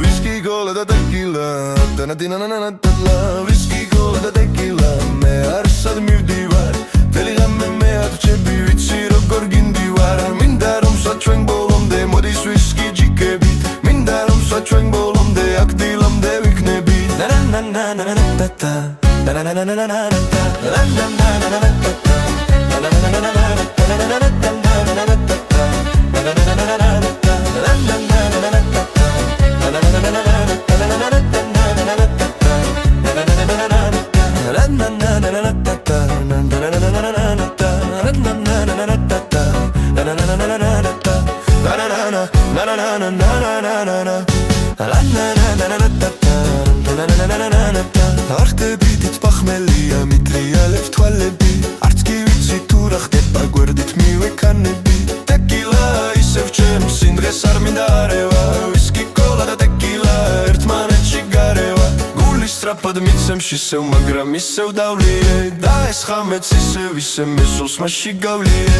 Whisky, cola da tequila, whisky, cola da tequila, me arsad mivdivar, teligame me archები ვიცი როგორ გინდივარ, მინდა რომ საჩვენ ბოლომდე მოდის whisky ჯიკებით, მინდა რომ საჩვენ ბოლომდე აქ დილამდე ვიქნებით. Არტებით პახმელია მიტრიალებს თვალები, არც კი ვიცი თუ რა ხდება გვერდით მივეკანები. ტეკილა ისევ ჩემს სიმღერას არ მინდა არევა, ვისკი კოლა და ტეკილა ერთმანეთში გარევა. გული სწრაფად მიცემ შისევ, მაგრამ ისევ დავლიე და ეს ხამეც ისევ ისე მესულს მასში გავლიე.